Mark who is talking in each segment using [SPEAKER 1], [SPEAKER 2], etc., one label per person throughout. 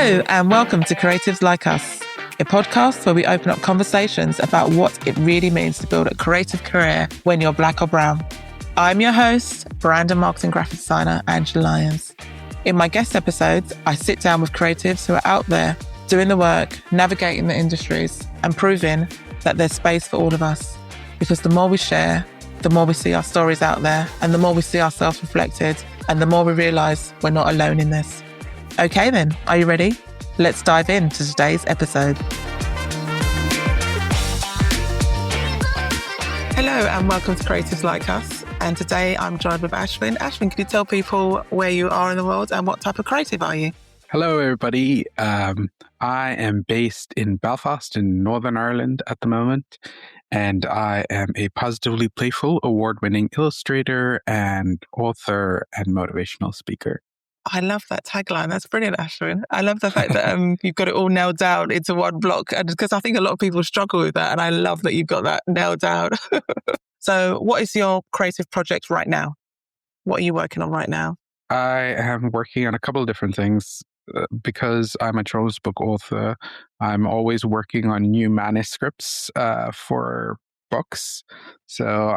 [SPEAKER 1] Hello and welcome to Creatives Like Us, a podcast where we open up conversations about what it really means to build a creative career when you're Black or brown. I'm your host, brand and marketing graphic designer, Angela Lyons. In my guest episodes, I sit down with creatives who are out there doing the work, navigating the industries, and proving that there's space for all of us. Because the more we share, the more we see our stories out there, and the more we see ourselves reflected, and the more we realise we're not alone in this. Okay then, are you ready? Let's dive into today's episode. Hello and welcome to Creatives Like Us. And today I'm joined with Ashwin. Ashwin, can you tell people where you are in the world and what type of creative are you?
[SPEAKER 2] Hello, everybody. I am based in Belfast in Northern Ireland at the moment, and I am a Positively Playful award-winning illustrator and author and motivational speaker.
[SPEAKER 1] I love that tagline. That's brilliant, Ashwin. I love the fact that you've got it all nailed down into one block, and because I think a lot of people struggle with that, and I love that you've got that nailed down. So what is your creative project right now? What are you working on right now?
[SPEAKER 2] I am working on a couple of different things. Because I'm a children's book author, I'm always working on new manuscripts for books. So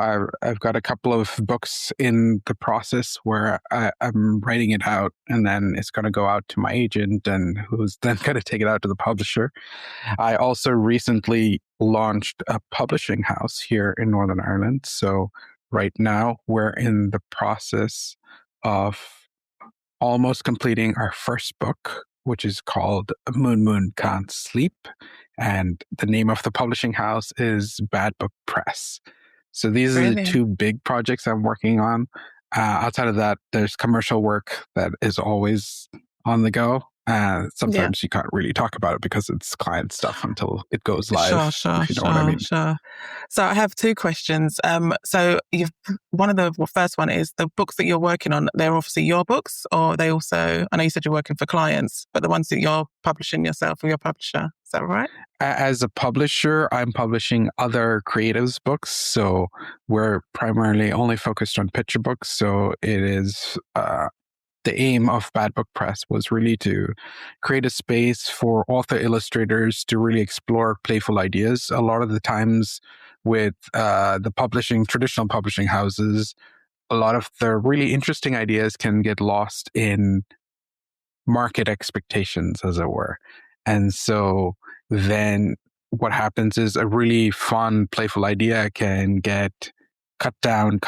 [SPEAKER 2] I've got a couple of books in the process where I'm writing it out, and then it's going to go out to my agent, and who's then going to take it out to the publisher. I also recently launched a publishing house here in Northern Ireland. So right now we're in the process of almost completing our first book, which is called Moon Can't Sleep. And the name of the publishing house is Bad Book Press. So these are the two big projects I'm working on. Outside of that, there's commercial work that is always on the go. Sometimes you can't really talk about it because it's client stuff until it goes live.
[SPEAKER 1] Sure.
[SPEAKER 2] What I mean.
[SPEAKER 1] Sure. So I have two questions. So the first one is the books that you're working on, they're obviously your books, or they also, I know you said you're working for clients, but the ones that you're publishing yourself or your publisher, is that right?
[SPEAKER 2] As a publisher, I'm publishing other creatives' books. So we're primarily only focused on picture books. So it is the aim of Bad Book Press was really to create a space for author illustrators to really explore playful ideas. A lot of the times with the traditional publishing houses, a lot of the really interesting ideas can get lost in market expectations, as it were. And so then what happens is a really fun, playful idea can get cut down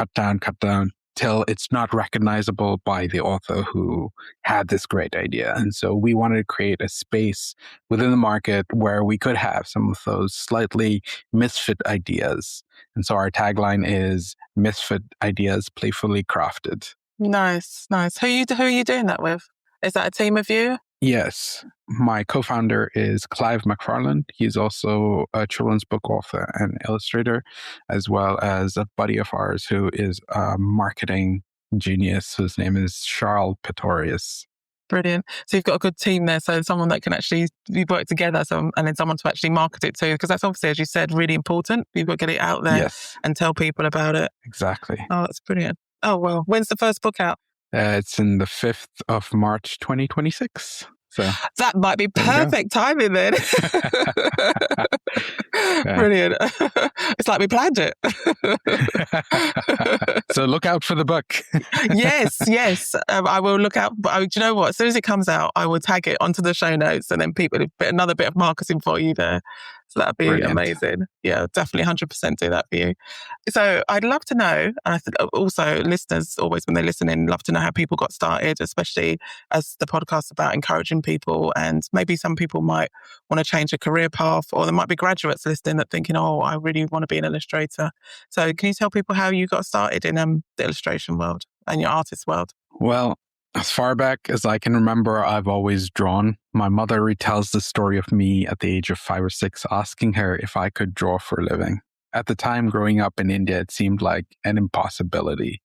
[SPEAKER 2] till it's not recognizable by the author who had this great idea. And so we wanted to create a space within the market where we could have some of those slightly misfit ideas. And so our tagline is Misfit Ideas Playfully Crafted.
[SPEAKER 1] Nice. Who are you doing that with? Is that a team of you?
[SPEAKER 2] Yes. My co-founder is Clive McFarland. He's also a children's book author and illustrator, as well as a buddy of ours who is a marketing genius whose name is Charles Pretorius.
[SPEAKER 1] Brilliant. So you've got a good team there. So someone that can actually work together, and then someone to actually market it to, because that's obviously, as you said, really important. You've got to get it out there and tell people about it.
[SPEAKER 2] Exactly.
[SPEAKER 1] Oh, that's brilliant. Oh, well, when's the first book out?
[SPEAKER 2] It's in the 5th of March, 2026. So
[SPEAKER 1] that might be perfect timing then. Brilliant. It's like we planned it.
[SPEAKER 2] So look out for the book.
[SPEAKER 1] Yes. I will look out. But do you know what? As soon as it comes out, I will tag it onto the show notes, and then people another bit of marketing for you there. So that'd be amazing. Yeah, definitely 100% do that for you. So I'd love to know, and I think also listeners always when they listen in, love to know how people got started, especially as the podcast's about encouraging people, and maybe some people might want to change a career path, or there might be graduates listening that thinking, oh, I really want to be an illustrator. So can you tell people how you got started in the illustration world and your artist world?
[SPEAKER 2] Well, as far back as I can remember, I've always drawn. My mother retells the story of me at the age of 5 or 6, asking her if I could draw for a living. At the time, growing up in India, it seemed like an impossibility.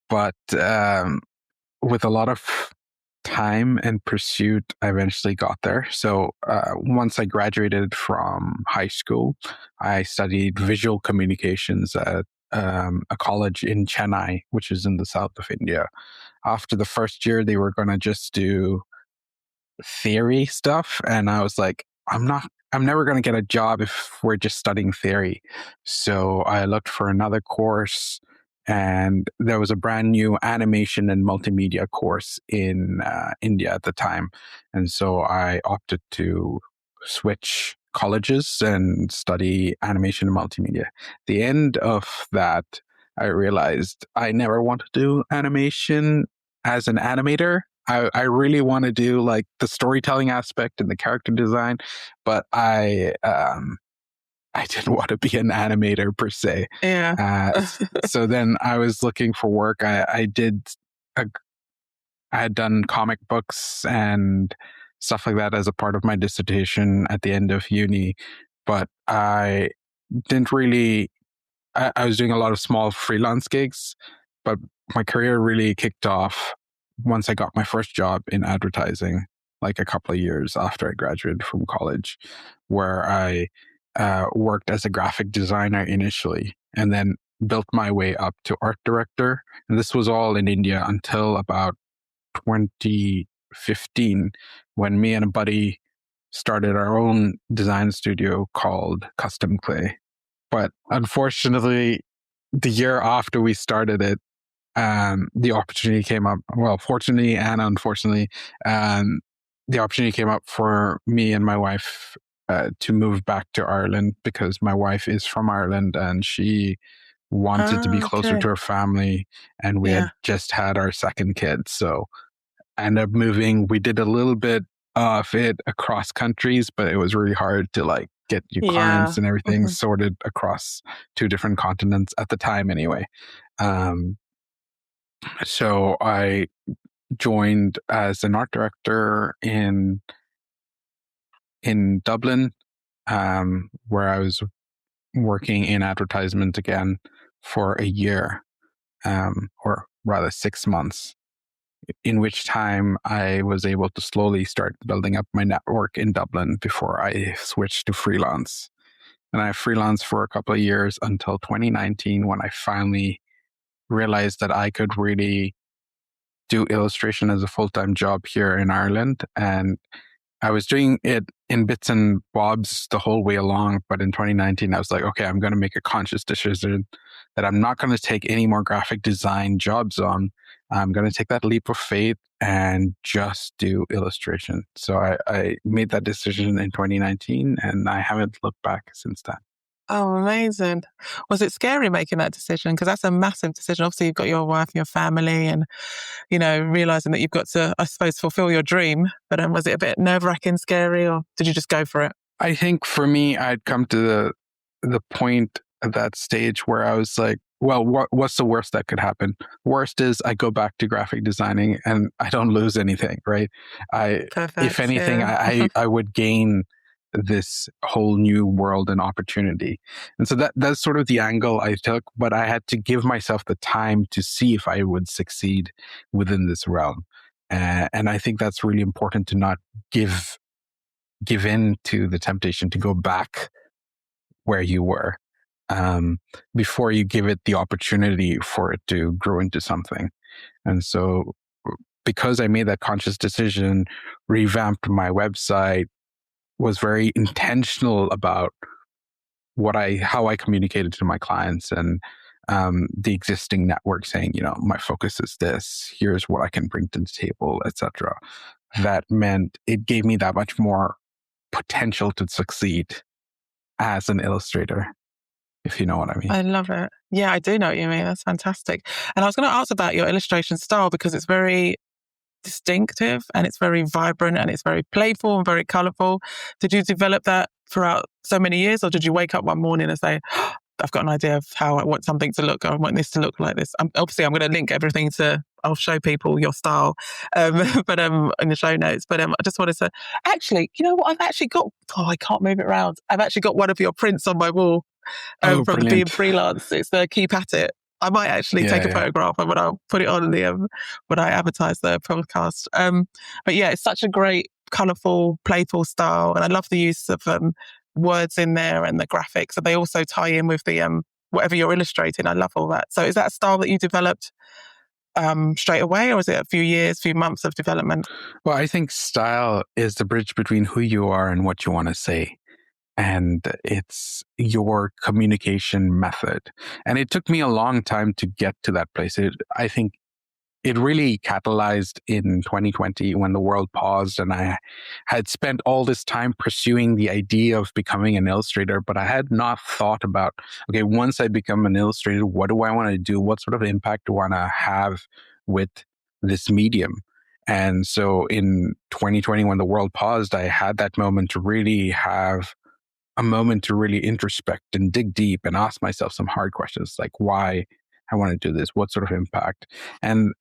[SPEAKER 2] But with a lot of time and pursuit, I eventually got there. So once I graduated from high school, I studied visual communications at a college in Chennai, which is in the south of India. After the first year, they were going to just do theory stuff. And I was like, I'm never going to get a job if we're just studying theory. So I looked for another course, and there was a brand new animation and multimedia course in India at the time. And so I opted to switch colleges and study animation and multimedia. The end of that, I realized I never want to do animation as an animator. I really want to do like the storytelling aspect and the character design, but I didn't want to be an animator per se.
[SPEAKER 1] Yeah.
[SPEAKER 2] So then I was looking for work. I had done comic books and stuff like that as a part of my dissertation at the end of uni, but I didn't really. I was doing a lot of small freelance gigs, but my career really kicked off once I got my first job in advertising, like a couple of years after I graduated from college, where I worked as a graphic designer initially and then built my way up to art director. And this was all in India until about 2015, when me and a buddy started our own design studio called Custom Clay. But unfortunately, the year after we started it, the opportunity came up. Well, fortunately and unfortunately, the opportunity came up for me and my wife to move back to Ireland, because my wife is from Ireland and she wanted to be closer to her family. And we had just had our second kid. So I ended up moving. We did a little bit of it across countries, but it was really hard to like get your clients and everything sorted across 2 different continents at the time anyway. So I joined as an art director in Dublin, where I was working in advertisement again for a year, or rather 6 months, in which time I was able to slowly start building up my network in Dublin before I switched to freelance. And I freelanced for a couple of years until 2019, when I finally realized that I could really do illustration as a full-time job here in Ireland. And I was doing it in bits and bobs the whole way along. But in 2019, I was like, okay, I'm going to make a conscious decision that I'm not going to take any more graphic design jobs on. I'm going to take that leap of faith and just do illustration. So I made that decision in 2019, and I haven't looked back since then.
[SPEAKER 1] Oh, amazing. Was it scary making that decision? Because that's a massive decision. Obviously, you've got your wife, your family, and, realizing that you've got to, I suppose, fulfill your dream. But was it a bit nerve-wracking, scary, or did you just go for it?
[SPEAKER 2] I think for me, I'd come to the point at that stage where I was like, well, what's the worst that could happen? Worst is I go back to graphic designing and I don't lose anything, right?
[SPEAKER 1] Perfect.
[SPEAKER 2] If anything, I would gain this whole new world and opportunity. And so that's sort of the angle I took, but I had to give myself the time to see if I would succeed within this realm. And I think that's really important, to not give in to the temptation to go back where you were, before you give it the opportunity for it to grow into something. And so because I made that conscious decision, revamped my website, was very intentional about how I communicated to my clients, and the existing network, saying, my focus is this, here's what I can bring to the table, etc. That meant it gave me that much more potential to succeed as an illustrator, if you know what I mean.
[SPEAKER 1] I love it. Yeah, I do know what you mean. That's fantastic. And I was going to ask about your illustration style, because it's very distinctive and it's very vibrant and it's very playful and very colourful. Did you develop that throughout so many years, or did you wake up one morning and say, I've got an idea of how I want something to look, or I want this to look like this? Obviously, I'm going to link everything I'll show people your style, but in the show notes. But I just wanted to, actually, you know what? I've actually got, I can't move it around. I've actually got one of your prints on my wall from
[SPEAKER 2] Brilliant.
[SPEAKER 1] being freelance. It's the Keep At It. I might actually take a photograph, and when I'll put it on when I advertise the podcast. But yeah, it's such a great, colourful, playful style, and I love the use of words in there and the graphics, and they also tie in with the whatever you're illustrating. I love all that. So is that a style that you developed straight away, or was it a few years, few months of development?
[SPEAKER 2] Well, I think style is the bridge between who you are and what you want to say. And it's your communication method. And it took me a long time to get to that place. I think it really catalyzed in 2020 when the world paused and I had spent all this time pursuing the idea of becoming an illustrator, but I had not thought about, okay, once I become an illustrator, what do I want to do? What sort of impact do I want to have with this medium? And so in 2020, when the world paused, I had that moment to really have a moment to really introspect and dig deep and ask myself some hard questions like why I want to do this, what sort of impact. And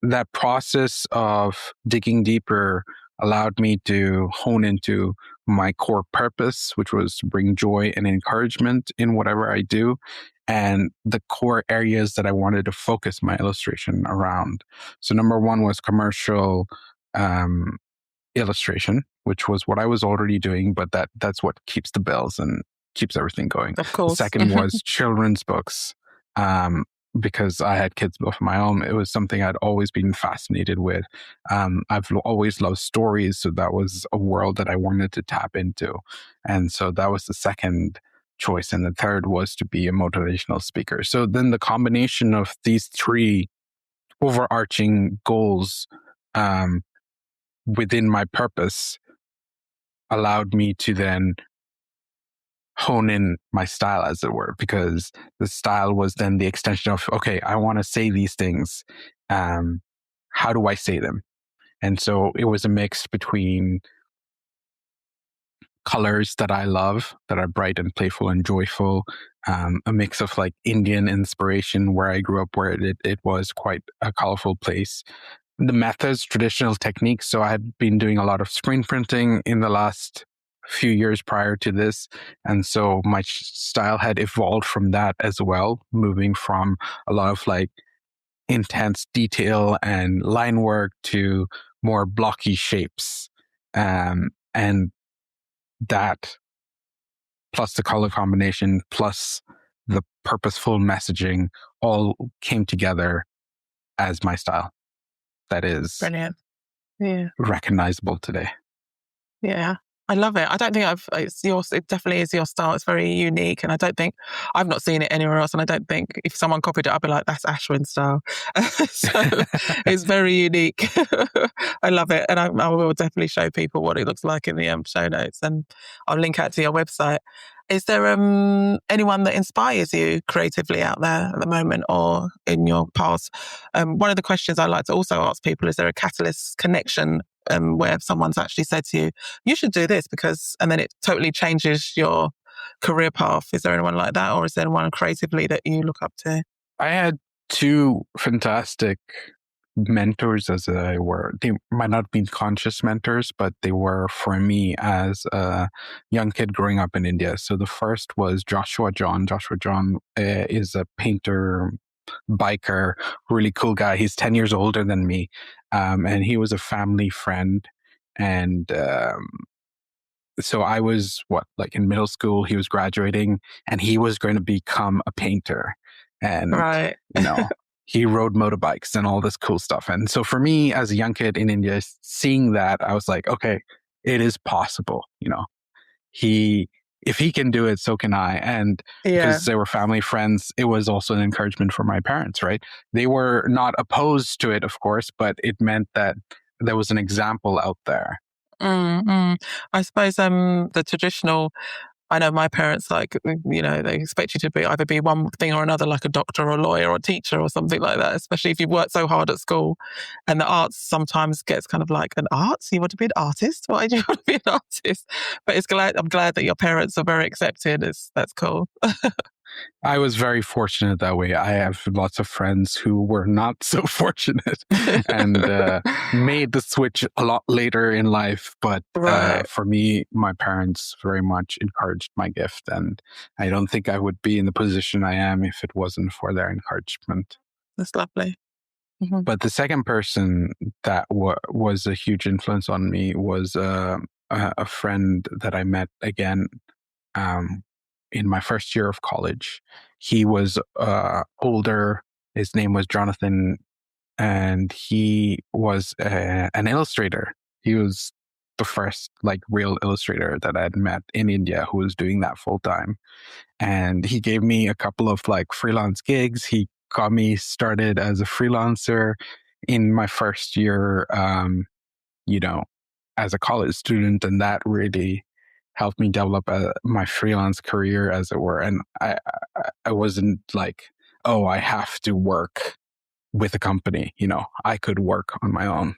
[SPEAKER 2] that process of digging deeper allowed me to hone into my core purpose, which was to bring joy and encouragement in whatever I do, and the core areas that I wanted to focus my illustration around. So, number one was commercial illustration, which was what I was already doing, but that's what keeps the bills and keeps everything going.
[SPEAKER 1] Of course.
[SPEAKER 2] The second was children's books. Because I had kids of my own, it was something I'd always been fascinated with. I've always loved stories, so that was a world that I wanted to tap into. And so that was the second choice. And the third was to be a motivational speaker. So then the combination of these three overarching goals within my purpose allowed me to then hone in my style, as it were, because the style was then the extension of, okay, I want to say these things. How do I say them? And so it was a mix between colors that I love, that are bright and playful and joyful, a mix of like Indian inspiration where I grew up, where it was quite a colorful place. The methods, traditional techniques. So I had been doing a lot of screen printing in the last few years prior to this. And so my style had evolved from that as well, moving from a lot of like intense detail and line work to more blocky shapes. And that, plus the color combination, plus the purposeful messaging, all came together as my style. That is
[SPEAKER 1] Brilliant. Yeah.
[SPEAKER 2] recognizable today.
[SPEAKER 1] Yeah. I love it. I don't think it definitely is your style. It's very unique. And I don't think, I've not seen it anywhere else. And I don't think if someone copied it, I'd be like, that's Ashwin's style. So it's very unique. I love it. And I will definitely show people what it looks like in the show notes. And I'll link out to your website. Is there anyone that inspires you creatively out there at the moment or in your past? One of the questions I like to also ask people, is there a catalyst connection where someone's actually said to you, you should do this and then it totally changes your career path? Is there anyone like that, or is there anyone creatively that you look up to?
[SPEAKER 2] I had two fantastic mentors, as they were. They might not be conscious mentors, but they were for me as a young kid growing up in India. So the first was Joshua John. Joshua John is a painter, biker, really cool guy. He's 10 years older than me. And he was a family friend. And so I was like in middle school, he was graduating and he was going to become a painter. And,
[SPEAKER 1] right.
[SPEAKER 2] He rode motorbikes and all this cool stuff. And so for me as a young kid in India, seeing that, I was like, okay, it is possible. If he can do it, so can I. And because they were family friends, it was also an encouragement for my parents, right? They were not opposed to it, of course, but it meant that there was an example out there.
[SPEAKER 1] I suppose the traditional, I know my parents, they expect you to either be one thing or another, like a doctor or a lawyer or a teacher or something like that, especially if you've worked so hard at school. And the arts sometimes gets kind of like, an art? You want to be an artist? Why do you want to be an artist? But I'm glad that your parents are very accepting. That's cool.
[SPEAKER 2] I was very fortunate that way. I have lots of friends who were not so fortunate and made the switch a lot later in life. But for me, my parents very much encouraged my gift. And I don't think I would be in the position I am if it wasn't for their encouragement.
[SPEAKER 1] That's lovely.
[SPEAKER 2] Mm-hmm. But the second person that was a huge influence on me was a friend that I met again in my first year of college. He was older. His name was Jonathan and he was an illustrator. He was the first like real illustrator that I'd met in India who was doing that full time. And he gave me a couple of like freelance gigs. He got me started as a freelancer in my first year, you know, as a college student. And that really helped me develop my freelance career, as it were. And I wasn't like, oh, I have to work with a company. I could work on my own.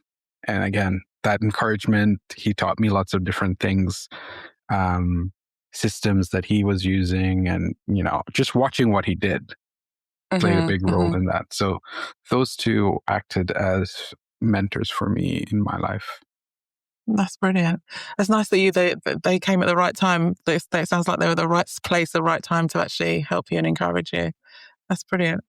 [SPEAKER 2] And again, that encouragement, he taught me lots of different things, systems that he was using, and just watching what he did played a big role in that. So those two acted as mentors for me in my life.
[SPEAKER 1] That's brilliant. It's nice that they came at the right time. It sounds like they were the right place, the right time to actually help you and encourage you. That's brilliant.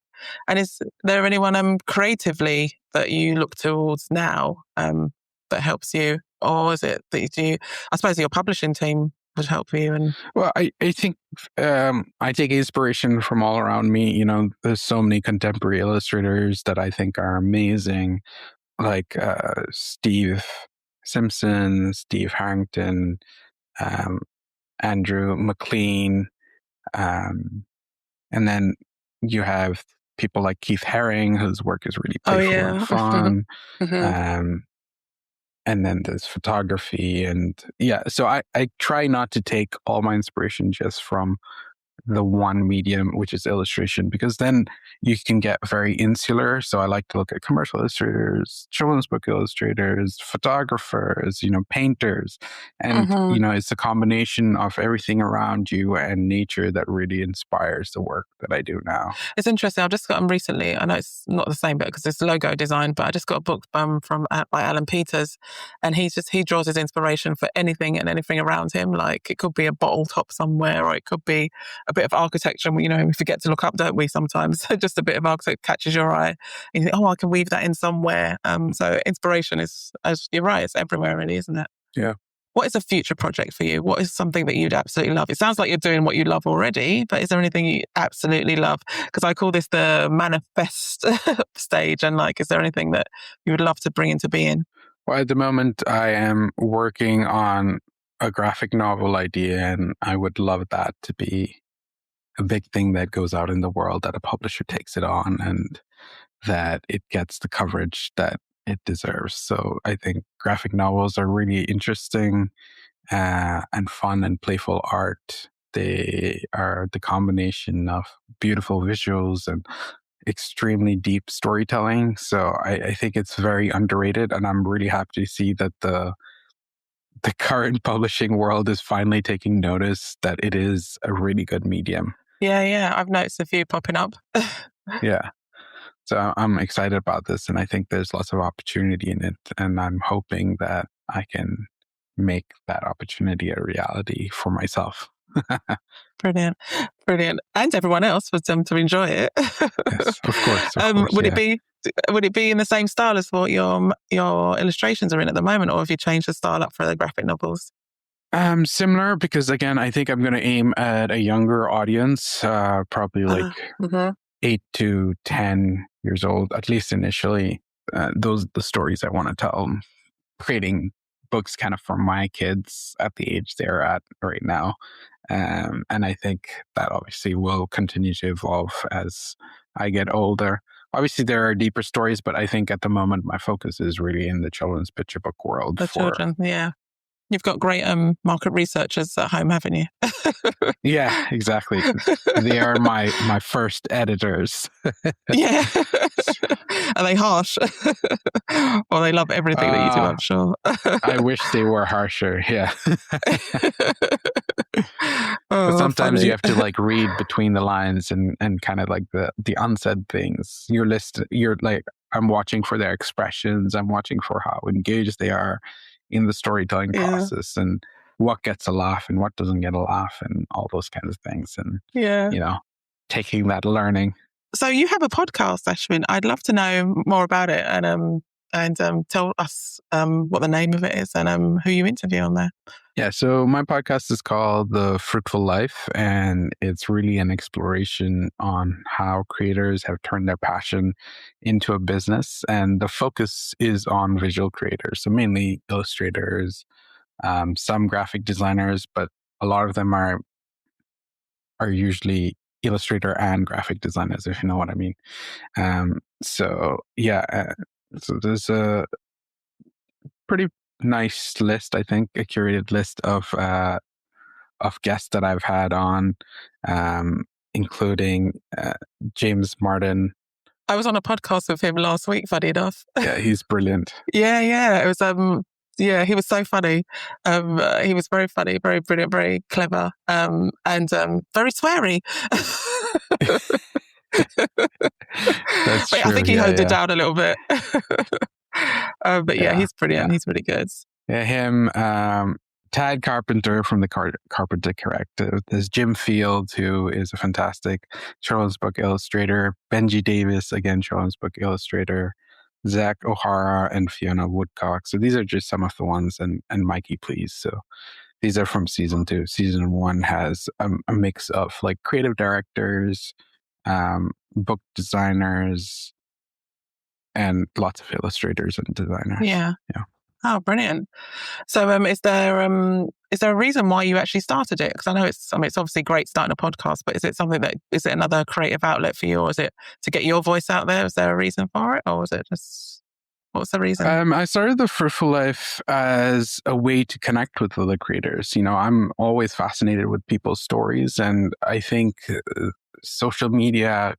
[SPEAKER 1] And is there anyone creatively that you look towards now that helps you? Or is it that I suppose your publishing team would help you?
[SPEAKER 2] Well, I think I take inspiration from all around me. There's so many contemporary illustrators that I think are amazing, like Steve Simpson, Steve Harrington, Andrew McLean, and then you have people like Keith Haring, whose work is really playful and fun. And then there's photography, and so I try not to take all my inspiration just from the one medium, which is illustration, because then you can get very insular. So I like to look at commercial illustrators, children's book illustrators, photographers, painters. And, it's a combination of everything around you and nature that really inspires the work that I do now.
[SPEAKER 1] It's interesting. I've just got them recently. I know it's not the same bit because it's logo design, but I just got a book by Alan Peters, and he draws his inspiration for anything and anything around him. Like it could be a bottle top somewhere, or it could be a bit of architecture. We forget to look up, don't we, sometimes? So just a bit of architecture catches your eye, and you think, oh, I can weave that in somewhere. So inspiration is, as you're right, it's everywhere really, isn't it?
[SPEAKER 2] Yeah.
[SPEAKER 1] What is a future project for you? What is something that you'd absolutely love? It sounds like you're doing what you love already, but is there anything you absolutely love? Because I call this the manifest stage. And is there anything that you would love to bring into being?
[SPEAKER 2] Well, at the moment, I am working on a graphic novel idea, and I would love that to be a big thing that goes out in the world, that a publisher takes it on and that it gets the coverage that it deserves. So I think graphic novels are really interesting and fun and playful art. They are the combination of beautiful visuals and extremely deep storytelling. So I think it's very underrated, and I'm really happy to see that the current publishing world is finally taking notice that it is a really good medium.
[SPEAKER 1] Yeah. I've noticed a few popping up.
[SPEAKER 2] Yeah. So I'm excited about this, and I think there's lots of opportunity in it. And I'm hoping that I can make that opportunity a reality for myself.
[SPEAKER 1] Brilliant. And everyone else for them to enjoy it.
[SPEAKER 2] Yes, of course.
[SPEAKER 1] Would it be in the same style as what your illustrations are in at the moment, or have you changed the style up for the graphic novels?
[SPEAKER 2] Similar, because again, I think I'm going to aim at a younger audience, probably like 8 to 10 years old, at least initially. Those are the stories I want to tell. Creating books kind of for my kids at the age they're at right now. And I think that obviously will continue to evolve as I get older. Obviously, there are deeper stories, but I think at the moment my focus is really in the children's picture book world.
[SPEAKER 1] The children, yeah. You've got great market researchers at home, haven't you?
[SPEAKER 2] Yeah, exactly. They are my first editors.
[SPEAKER 1] Yeah. Are they harsh? Or they love everything that you do, I'm sure.
[SPEAKER 2] I wish they were harsher, yeah. But sometimes you have to read between the lines and kind of the unsaid things. You're like, I'm watching for their expressions. I'm watching for how engaged they are in the storytelling process, and what gets a laugh and what doesn't get a laugh, and all those kinds of things. And, taking that learning.
[SPEAKER 1] So you have a podcast, Ashwin. I'd love to know more about it. And and tell us what the name of it is and who you interview on there.
[SPEAKER 2] Yeah, so my podcast is called The Fruitful Life, and it's really an exploration on how creators have turned their passion into a business. And the focus is on visual creators, so mainly illustrators, some graphic designers, but a lot of them are usually illustrator and graphic designers, if you know what I mean. So there's a pretty nice list, I think, a curated list of guests that I've had on, including James Martin.
[SPEAKER 1] I was on a podcast with him last week, funny enough.
[SPEAKER 2] Yeah, he's brilliant.
[SPEAKER 1] Yeah. It was he was so funny. He was very funny, very brilliant, very clever, and very sweary.
[SPEAKER 2] That's
[SPEAKER 1] but
[SPEAKER 2] true.
[SPEAKER 1] I think he honed it down a little bit. But he's brilliant.
[SPEAKER 2] Yeah.
[SPEAKER 1] He's really good.
[SPEAKER 2] Yeah, him, Tad Carpenter from the Carpenter Collective. There's Jim Fields, who is a fantastic children's book illustrator. Benji Davis, again, children's book illustrator. Zach O'Hara and Fiona Woodcock. So these are just some of the ones, and Mikey Please. So these are from season 2. Season 1 has a mix of like creative directors, book designers, and lots of illustrators and designers.
[SPEAKER 1] Yeah. Oh, brilliant. So is there a reason why you actually started it? Because I know it's obviously great starting a podcast, but is it another creative outlet for you, or is it to get your voice out there? Is there a reason for it, or is it just, what's the reason?
[SPEAKER 2] I started the Fruitful Life as a way to connect with other creators. You know, I'm always fascinated with people's stories, and I think social media,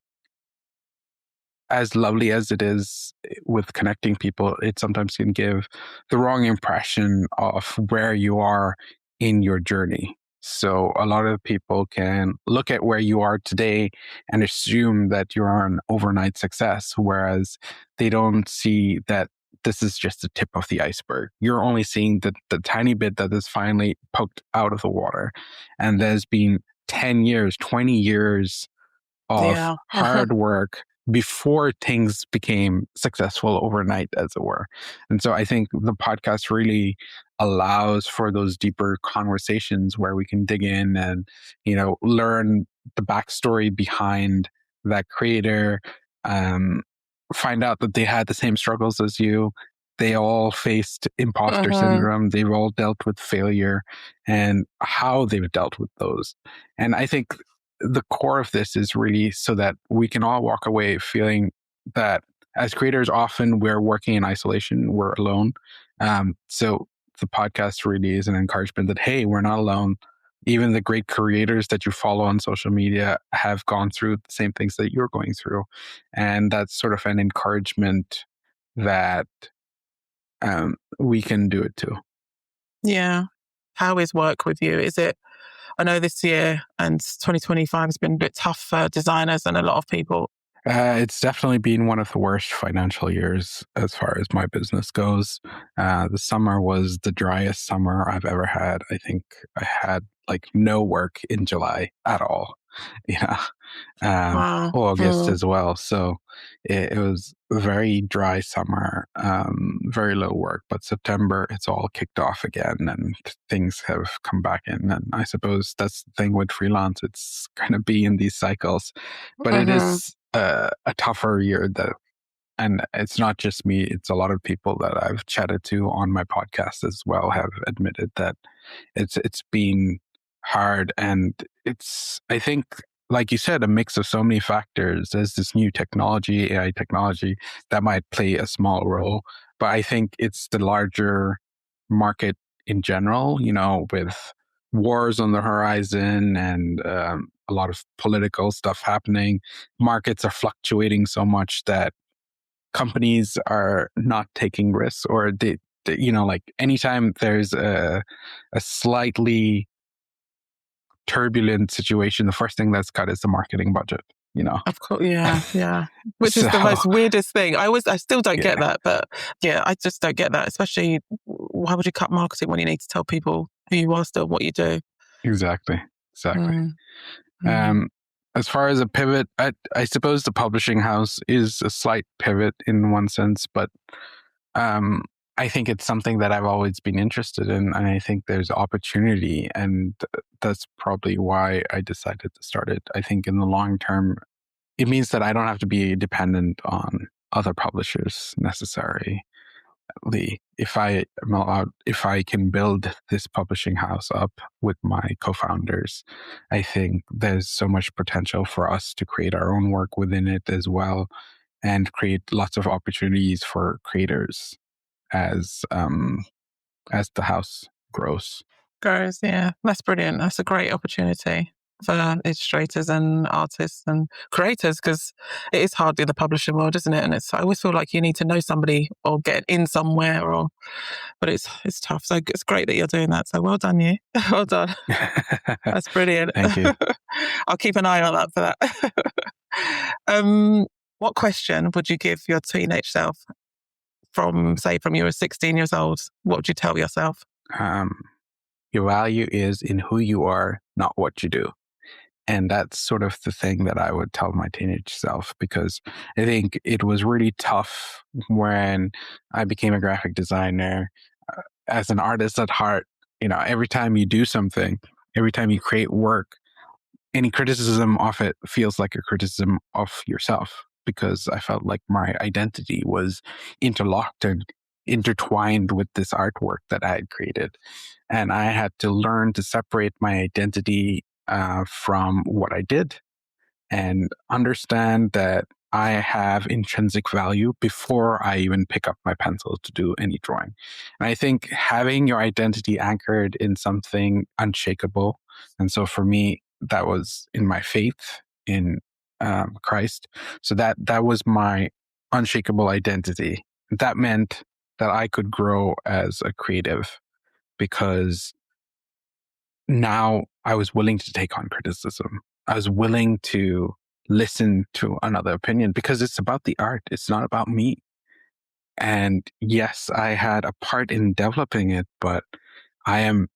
[SPEAKER 2] as lovely as it is with connecting people, it sometimes can give the wrong impression of where you are in your journey. So a lot of people can look at where you are today and assume that you're an overnight success, whereas they don't see that this is just the tip of the iceberg. You're only seeing the tiny bit that is finally poked out of the water. And there's been 10 years, 20 years of hard work before things became successful overnight, as it were. And so I think the podcast really allows for those deeper conversations where we can dig in and, learn the backstory behind that creator, find out that they had the same struggles as you. They all faced imposter syndrome. They've all dealt with failure and how they've dealt with those. And I think the core of this is really so that we can all walk away feeling that as creators, often we're working in isolation, we're alone. So the podcast really is an encouragement that, hey, we're not alone. Even the great creators that you follow on social media have gone through the same things that you're going through. And that's sort of an encouragement that we can do it too.
[SPEAKER 1] Yeah. How is work with you? I know this year and 2025 has been a bit tough for designers and a lot of people.
[SPEAKER 2] It's definitely been one of the worst financial years as far as my business goes. The summer was the driest summer I've ever had. I think I had like no work in July at all. Yeah.
[SPEAKER 1] Wow.
[SPEAKER 2] August as well. So it was a very dry summer, very low work. But September, it's all kicked off again and things have come back in. And I suppose that's the thing with freelance. It's going to be in these cycles. But it is a tougher year and it's not just me, it's a lot of people that I've chatted to on my podcast as well have admitted that it's been hard. And it's, I think, like you said, a mix of so many factors. There's this new technology, AI technology, that might play a small role. But I think it's the larger market in general, with wars on the horizon and a lot of political stuff happening. Markets are fluctuating so much that companies are not taking risks, or they like anytime there's a slightly turbulent situation, the first thing that's cut is the marketing budget.
[SPEAKER 1] Of course, yeah. Which is the most weirdest thing. I still don't get that, but I just don't get that. Especially, why would you cut marketing when you need to tell people who you are still, what you do?
[SPEAKER 2] Exactly. As far as a pivot, I suppose the publishing house is a slight pivot in one sense, but I think it's something that I've always been interested in, and I think there's opportunity, and that's probably why I decided to start it. I think in the long term, it means that I don't have to be dependent on other publishers necessarily. If I am allowed, if I can build this publishing house up with my co-founders, I think there's so much potential for us to create our own work within it as well, and create lots of opportunities for creators as the house grows.
[SPEAKER 1] Grows, yeah. That's brilliant. That's a great opportunity for illustrators and artists and creators, because it is hard in the publishing world, isn't it? And I always feel like you need to know somebody or get in somewhere, but it's tough. So it's great that you're doing that. So well done, you. Well done. That's brilliant.
[SPEAKER 2] Thank you.
[SPEAKER 1] I'll keep an eye on that for that. What question would you give your teenage self from you were 16 years old? What would you tell yourself?
[SPEAKER 2] Your value is in who you are, not what you do. And that's sort of the thing that I would tell my teenage self, because I think it was really tough when I became a graphic designer. As an artist at heart, every time you do something, every time you create work, any criticism of it feels like a criticism of yourself, because I felt like my identity was interlocked and intertwined with this artwork that I had created. And I had to learn to separate my identity from what I did, and understand that I have intrinsic value before I even pick up my pencil to do any drawing. And I think having your identity anchored in something unshakable, and so for me, that was in my faith in Christ. So that was my unshakable identity. That meant that I could grow as a creative, because now I was willing to take on criticism. I was willing to listen to another opinion, because it's about the art. It's not about me. And yes, I had a part in developing it, but my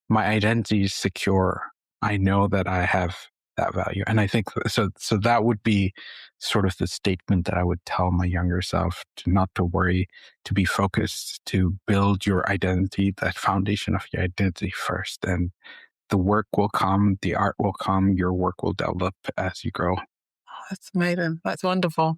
[SPEAKER 2] identity is secure. I know that I have that value. And I think so that would be sort of the statement that I would tell my younger self: to not to worry, to be focused, to build your identity, that foundation of your identity first. And the work will come, the art will come, your work will develop as you grow.
[SPEAKER 1] Oh, that's amazing. That's wonderful.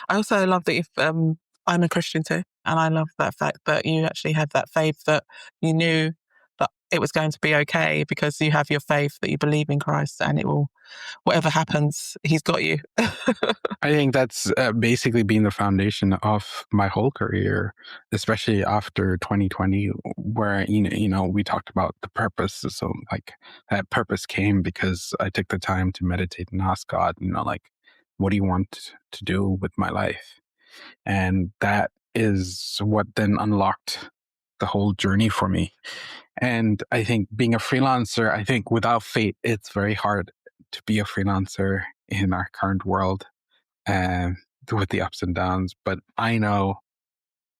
[SPEAKER 1] I also love that I'm a Christian too. And I love that fact that you actually had that faith, that you knew that it was going to be okay, because you have your faith that you believe in Christ, and it will, whatever happens, he's got you.
[SPEAKER 2] I think that's basically been the foundation of my whole career, especially after 2020, where, we talked about the purpose. So like that purpose came because I took the time to meditate and ask God, like, what do you want to do with my life? And that is what then unlocked the whole journey for me. And I think being a freelancer, I think without faith, it's very hard to be a freelancer in our current world, with the ups and downs. But I know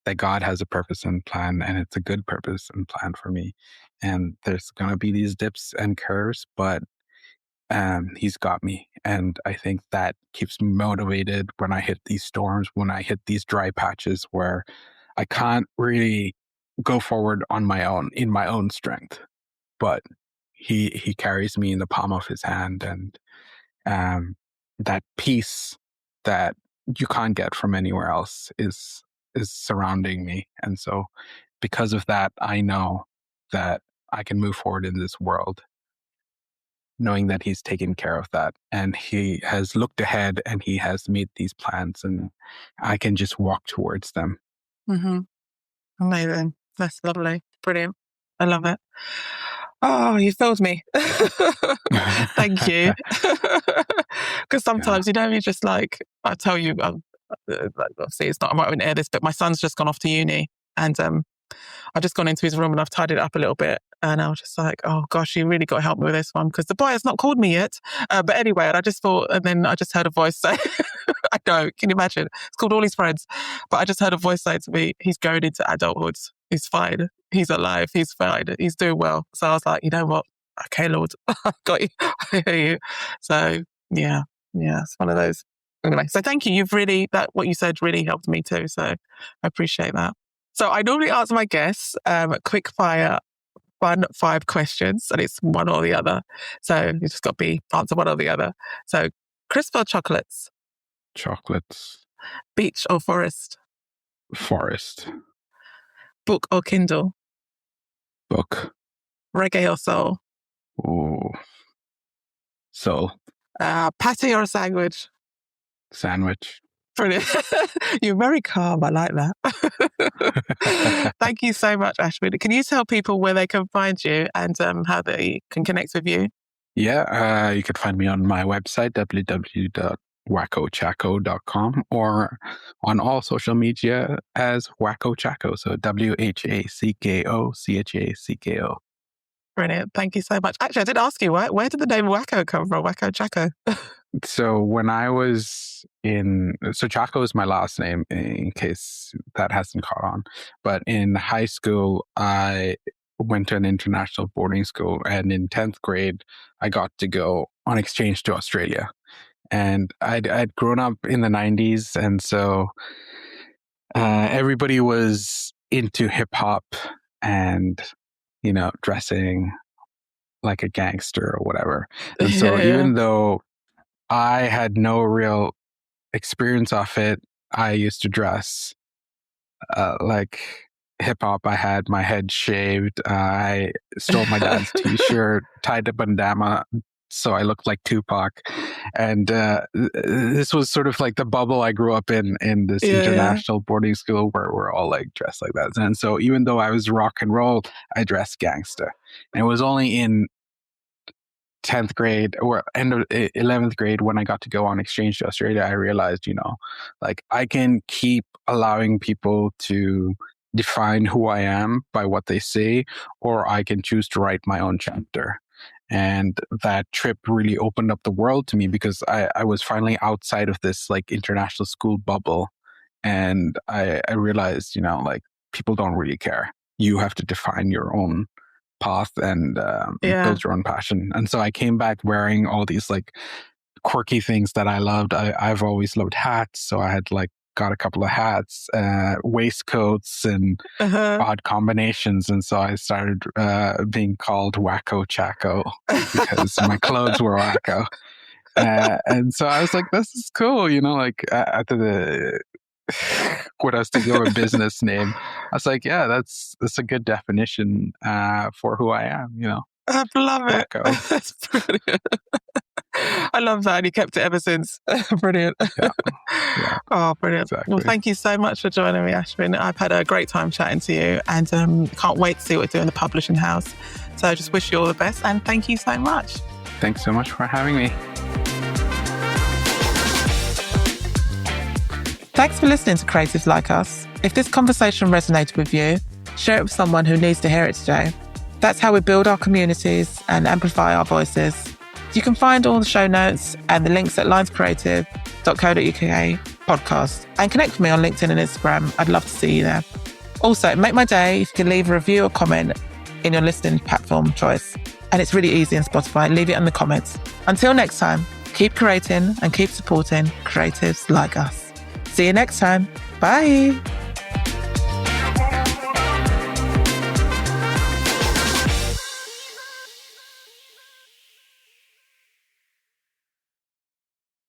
[SPEAKER 2] that God has a purpose and plan, and it's a good purpose and plan for me. And there's going to be these dips and curves, but he's got me. And I think that keeps me motivated when I hit these storms, when I hit these dry patches where I can't really go forward on my own, in my own strength. But he carries me in the palm of his hand, and that peace that you can't get from anywhere else is surrounding me. And so because of that, I know that I can move forward in this world, knowing that he's taken care of that, and he has looked ahead, and he has made these plans, and I can just walk towards them.
[SPEAKER 1] Mm-hmm. Amazing. That's lovely. Brilliant. I love it. Oh, you filled me. Thank you. Because sometimes, you just like, I tell you, obviously it's not, I won't air this, but my son's just gone off to uni, and I've just gone into his room and I've tidied it up a little bit. And I was just like, oh gosh, you really got to help me with this one, because the boy has not called me yet. But anyway, and I just thought, and then I just heard a voice say, I know, can you imagine? It's called all his friends. But I just heard a voice say to me, he's going into adulthood. He's fine. He's alive. He's fine. He's doing well. So I was like, you know what? Okay, Lord, I got you. I hear you. So yeah, it's one of those. Anyway, so thank you. What you said really helped me too. So I appreciate that. So I normally ask my guests quick fire, fun 5 questions, and it's one or the other. So you just got to answer one or the other. So crisp or chocolates?
[SPEAKER 2] Chocolates.
[SPEAKER 1] Beach or forest?
[SPEAKER 2] Forest.
[SPEAKER 1] Book or Kindle?
[SPEAKER 2] Book.
[SPEAKER 1] Reggae or soul?
[SPEAKER 2] Ooh. Soul.
[SPEAKER 1] Patty or a sandwich?
[SPEAKER 2] Sandwich.
[SPEAKER 1] Brilliant. You're very calm. I like that. Thank you so much, Ashwin. Can you tell people where they can find you and how they can connect with you?
[SPEAKER 2] Yeah, you could find me on my website, www.wackochacko.com, or on all social media as Wacko Chacko. So WHACKO.
[SPEAKER 1] Brilliant. Thank you so much. Actually, I did ask you, where did the name Wacko come from? Wacko Chacko.
[SPEAKER 2] So when I was so Chacko is my last name in case that hasn't caught on. But in high school, I went to an international boarding school, and in 10th grade, I got to go on exchange to Australia. And I'd grown up in the 90s, and so everybody was into hip hop and, dressing like a gangster or whatever. And so even though I had no real experience of it, I used to dress like hip hop. I had my head shaved. I stole my dad's t-shirt, tied a bandana so I looked like Tupac. And this was sort of like the bubble I grew up in this international boarding school where we're all like dressed like that. And so even though I was rock and roll, I dressed gangsta. And it was only in 10th grade or end of 11th grade when I got to go on exchange to Australia, I realized, like I can keep allowing people to define who I am by what they say, or I can choose to write my own chapter. And that trip really opened up the world to me because I was finally outside of this like international school bubble. And I realized, like people don't really care. You have to define your own path and build your own passion. And so I came back wearing all these like quirky things that I loved. I've always loved hats. So I had like got a couple of hats, waistcoats and odd combinations. And so I started being called Wacko Chacko because my clothes were wacko. And so I was like, this is cool, like after the what I was thinking of a business name, I was like, yeah, that's a good definition for who I am,
[SPEAKER 1] I love it.
[SPEAKER 2] Wacko.
[SPEAKER 1] That's brilliant. I love that. And you kept it ever since. Brilliant.
[SPEAKER 2] Yeah.
[SPEAKER 1] Oh, brilliant.
[SPEAKER 2] Exactly.
[SPEAKER 1] Well, thank you so much for joining me, Ashwin. I've had a great time chatting to you and can't wait to see what you do in the publishing house. So I just wish you all the best and thank you so much.
[SPEAKER 2] Thanks so much for having me.
[SPEAKER 1] Thanks for listening to Creatives Like Us. If this conversation resonated with you, share it with someone who needs to hear it today. That's how we build our communities and amplify our voices. You can find all the show notes and the links at linescreative.co.uk podcast and connect with me on LinkedIn and Instagram. I'd love to see you there. Also, make my day if you can leave a review or comment in your listening platform choice. And it's really easy in Spotify. Leave it in the comments. Until next time, keep creating and keep supporting creatives like us. See you next time. Bye.